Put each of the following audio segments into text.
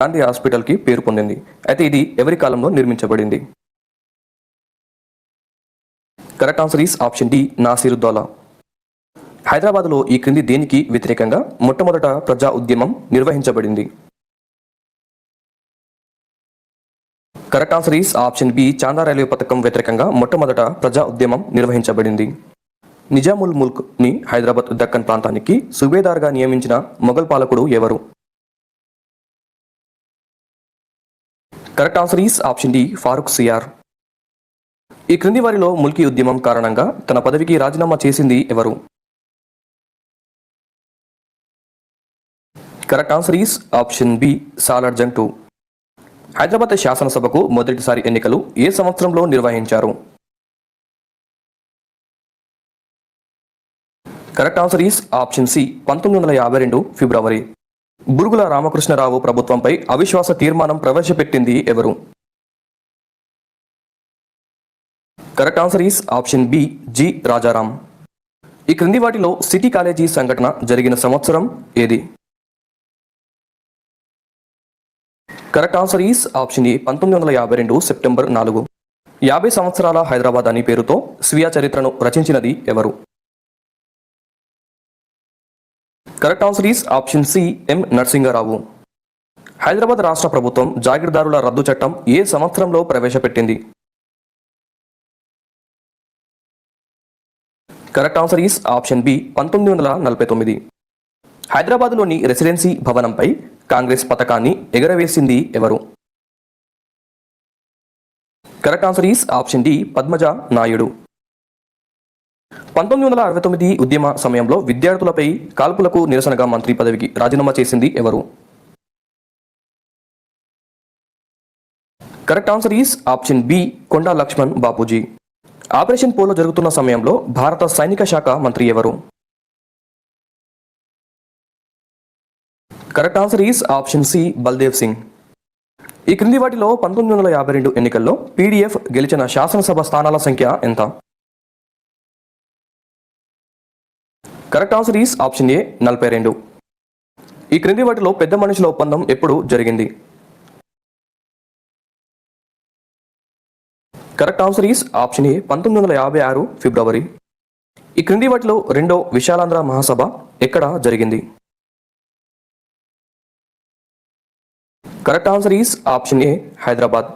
గాంధీ హాస్పిటల్కి పేరు పొందింది. అయితే ఇది ఎవరి కాలంలో నిర్మించబడింది? Correct answer is option D, Nasiruddaula. హైదరాబాద్లో ఈ క్రింది దేనికి వ్యతిరేకంగా మొట్టమొదట ప్రజా ఉద్యమం నిర్వహించబడింది? Correct answer is option B, Chanda railway పథకం వ్యతిరేకంగా మొట్టమొదట ప్రజా ఉద్యమం నిర్వహించబడింది. నిజాముల్ ముల్క్ ని హైదరాబాద్ దక్కన్ ప్రాంతానికి సుబేదార్గా నియమించిన మొఘల్ పాలకుడు ఎవరు? Correct answer is option D, Farrukh Siyar. ఈ క్రింది వారిలో ముల్కీ ఉద్యమం కారణంగా తన పదవికి రాజీనామా చేసింది ఎవరు? Correct answer is option B, Salar Jung 2. Hyderabad శాసనసభకు మొదటిసారి ఎన్నికలు ఏ సంవత్సరంలో నిర్వహించారు? Correct answer is option C, 1952 ఫిబ్రవరి. బురుగుల రామకృష్ణరావు ప్రభుత్వంపై అవిశ్వాస తీర్మానం ప్రవేశపెట్టింది ఎవరు? Correct answer is option B, G Rajaram. ఈ క్రింది వాటిలో సిటీ కాలేజీ సంఘటన జరిగిన సంవత్సరం ఏది? Correct answer is option A, 1952 September 4. 50 సంవత్సరాల హైదరాబాద్ అని పేరుతో స్వీయ చరిత్రను రచించినది ఎవరు? Correct answer is option C, M Narasimha Rao. Hyderabad రాష్ట్ర ప్రభుత్వం జాగీర్దారుల రద్దు చట్టం ఏ సంవత్సరంలో ప్రవేశపెట్టింది? Correct answer is option B, 1949. హైదరాబాద్లోని రెసిడెన్సీ భవనంపై కాంగ్రెస్ పతాకాన్ని ఎగరవేసింది ఎవరు? Correct answer is option D, Padmaja Naidu. 1969 ఉద్యమ సమయంలో విద్యార్థులపై కాల్పులకు నిరసనగా మంత్రి పదవికి రాజీనామా చేసింది ఎవరు? Correct answer is option B, Konda Laxman Bapuji. Operation polo జరుగుతున్న సమయంలో భారత సైనిక శాఖ మంత్రి ఎవరు? Correct answer is option C, Baldev Singh. ఈ క్రింది వాటిలో 1952 ఎన్నికల్లో పీడీఎఫ్ గెలిచిన శాసనసభ స్థానాల సంఖ్య ఎంత? Correct answer is option A, 42. ఈ క్రింది వాటిలో పెద్ద మనుషుల ఒప్పందం ఎప్పుడు జరిగింది? Correct answer is option A, 1956 ఫిబ్రవరి. ఈ క్రింది వాటిలో రెండో విశాలాంధ్ర మహాసభ ఎక్కడ జరిగింది? Correct answer is option A, Hyderabad.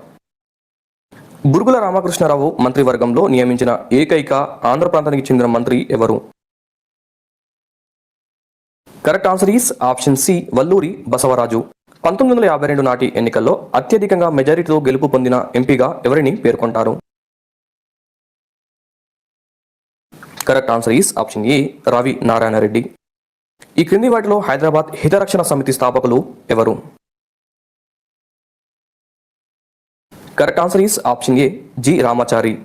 Burugula Ramakrishna Rao మంత్రివర్గంలో నియమించిన ఏకైక ఆంధ్ర ప్రాంతానికి చెందిన మంత్రి ఎవరు? Correct answer is option C, Valluri Basavaraju. 1952 నాటి ఎన్నికల్లో అత్యధికంగా మెజారిటీతో గెలుపు పొందిన ఎంపీగా ఎవరిని పేర్కొంటారు? కరెక్ట్ ఆన్సర్ ఈస్ ఆప్షన్ ఏ, రావి నారాయణ రెడ్డి. ఈ క్రింది వాటిలో హైదరాబాద్ హితరక్షణ సమితి స్థాపకులు ఎవరు? Correct answer is option A, G Ramachari.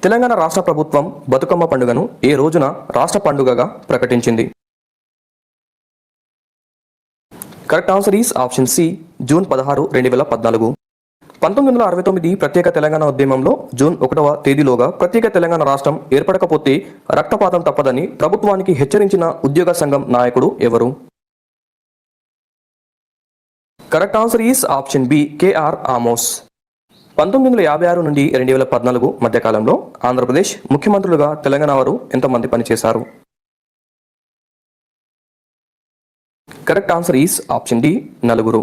Telangana రాష్ట్ర ప్రభుత్వం బతుకమ్మ పండుగను ఏ రోజున రాష్ట్ర పండుగగా ప్రకటించింది? Correct answer is option C, June 16, 2014. 1969 ప్రత్యేక తెలంగాణ ఉద్యమంలో జూన్ 1వ తేదీలోగా ప్రత్యేక తెలంగాణ రాష్ట్రం ఏర్పడకపోతే రక్తపాతం తప్పదని ప్రభుత్వానికి హెచ్చరించిన ఉద్యోగ సంఘం నాయకుడు ఎవరు? Correct answer is option B, KR Amos. 1956 నుండి 2014 మధ్యకాలంలో ఆంధ్రప్రదేశ్ ముఖ్యమంత్రులుగా తెలంగాణ వారు ఎంతమంది పనిచేశారు? Correct answer is option D, 4.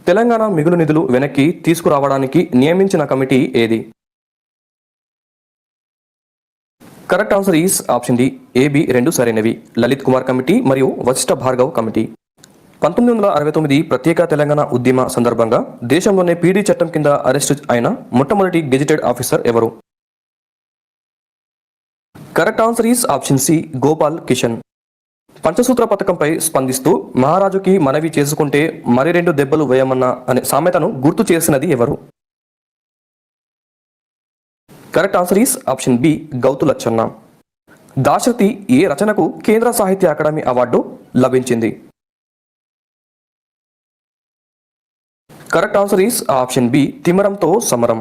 Telangana మిగులు నిధులు వెనక్కి తీసుకురావడానికి నియమించిన కమిటీ ఏది? Correct answer is option D, AB 2 సరైనవి. లలిత్ కుమార్ కమిటీ మరియు వశిష్ఠ భార్గవ్ కమిటీ. 1969 ప్రత్యేక తెలంగాణ ఉద్యమ సందర్భంగా దేశంలోనే పీడీ చట్టం కింద అరెస్టు అయిన మొట్టమొదటి గెజిటెడ్ ఆఫీసర్ ఎవరు? Correct answer is option C, Gopal Kishan. పంచసూత్ర పథకంపై స్పందిస్తూ మహారాజుకి మనవి చేసుకుంటే మరి 2 దెబ్బలు వేయమన్న అనే సామెతను గుర్తు చేసినది ఎవరు? Correct answer is option B, Gouthu Latchanna. Dasarathi ఏ రచనకు కేంద్ర సాహిత్య అకాడమీ అవార్డు లభించింది? Correct answer is option B, Timiramtho Samaram.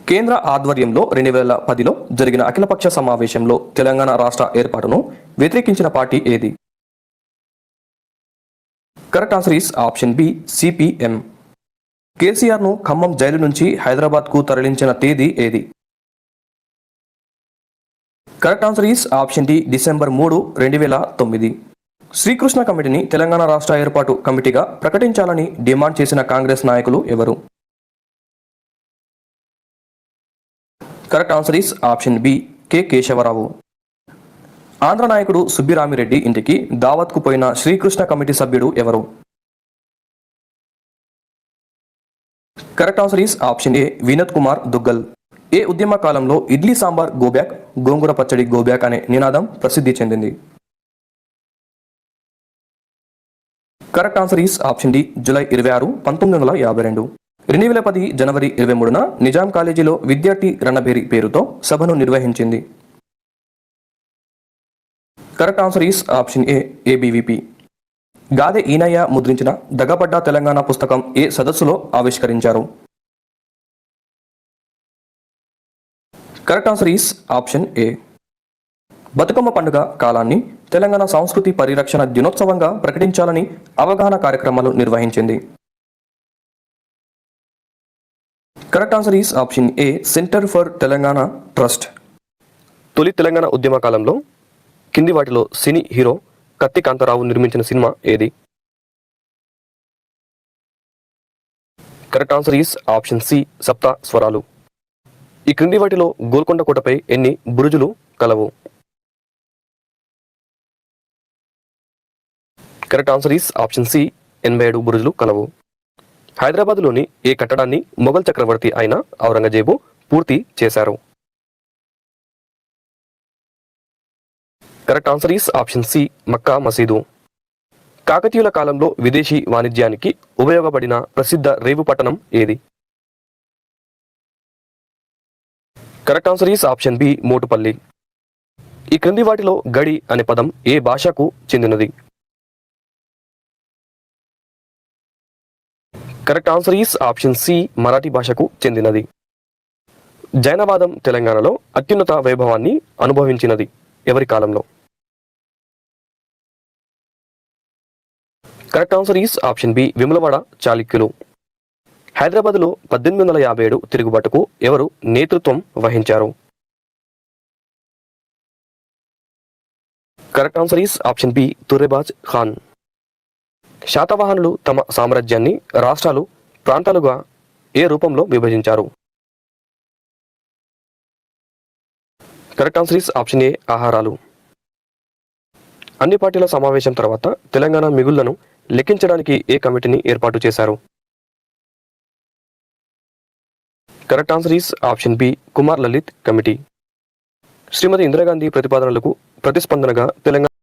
కేంద్ర ఆధ్వర్యంలో 2010లో జరిగిన అఖిలపక్ష సమావేశంలో తెలంగాణ రాష్ట్ర ఏర్పాటును వ్యతిరేకించిన పార్టీ ఏది? Correct answer is option B CPM. కేసీఆర్ను ఖమ్మం జైలు నుంచి హైదరాబాద్కు తరలించిన తేదీ ఏది? Correct answer is option D December 3, 2009. Srikrishna కమిటీని తెలంగాణ రాష్ట్ర ఏర్పాటు కమిటీగా ప్రకటించాలని డిమాండ్ చేసిన కాంగ్రెస్ నాయకులు ఎవరు? Correct answer is option B K Keshava Rao. Andhra నాయకుడు సుబ్బిరామిరెడ్డి ఇంటికి దావత్కు పోయిన శ్రీకృష్ణ కమిటీ సభ్యుడు ఎవరు? Correct answer is option A Vinod Kumar Duggal. ఏ ఉద్యమ కాలంలో ఇడ్లీ సాంబార్ గోబ్యాక్, గోంగూర పచ్చడి గోబ్యాక్ అనే నినాదం ప్రసిద్ధి చెందింది? Correct answer is option D July 26, 1952. 2010 జనవరి 23న నిజాం కాలేజీలో విద్యార్థి రణబేరి పేరుతో సభను నిర్వహించింది. Correct answer is option A ABVP. Gade Innaiah ముద్రించిన దగపడ్డ తెలంగాణ పుస్తకం ఏ సదస్సులో ఆవిష్కరించారు? Correct answer is option A. Bathukamma పండుగ కాలాన్ని తెలంగాణ సంస్కృతి పరిరక్షణ దినోత్సవంగా ప్రకటించాలని అవగాహన కార్యక్రమాలు నిర్వహించింది. Correct answer is option A centre for Telangana trust. తొలి తెలంగాణ ఉద్యమ కాలంలో కింది వాటిలో సినీ హీరో కత్తి కాంతారావు నిర్మించిన సినిమా ఏది? Correct answer is option C Sapta Swaralu. ఈ క్రింది వాటిలో గోల్కొండ కోటపై ఎన్ని బురుజులు కలవు? Correct answer is option C 87 బురుజులు కలవు. హైదరాబాద్లోని ఏ కట్టడాన్ని మొఘల్ చక్రవర్తి అయిన ఔరంగజేబు పూర్తి చేశారు? Correct answer is option C Mecca Masjid. కాకతీయుల కాలంలో విదేశీ వాణిజ్యానికి ఉపయోగపడిన ప్రసిద్ధ రేవు పట్టణం ఏది? Correct answer is option B Motupalli. ఈ క్రింది వాటిలో గడి అనే పదం ఏ భాషకు చెందినది? Correct answer is option C Marathi భాషకు చెందినది. జైనవాదం తెలంగాణలో అత్యున్నత వైభవాన్ని అనుభవించినది ఎవరి కాలంలో? Correct answer is option B Vimalavada చాళుక్యులు. హైదరాబాద్లో 1857 తిరుగుబాటుకు ఎవరు నేతృత్వం వహించారు? Correct answer is option B Turrebaz Khan. శాతవాహనులు తమ సామ్రాజ్యాన్ని రాష్ట్రాలు, ప్రాంతాలుగా ఏ రూపంలో విభజించారు? Correct answer is option A ఆహారాలు. అన్ని పార్టీల సమావేశం తర్వాత తెలంగాణ మిగుళ్లను లెక్కించడానికి ఏ కమిటీని ఏర్పాటు చేశారు? Correct answer is option B Kumar Lalit committee. Shrimati Indira Gandhi ప్రతిపాదనలకు ప్రతిస్పందనగా తెలంగాణ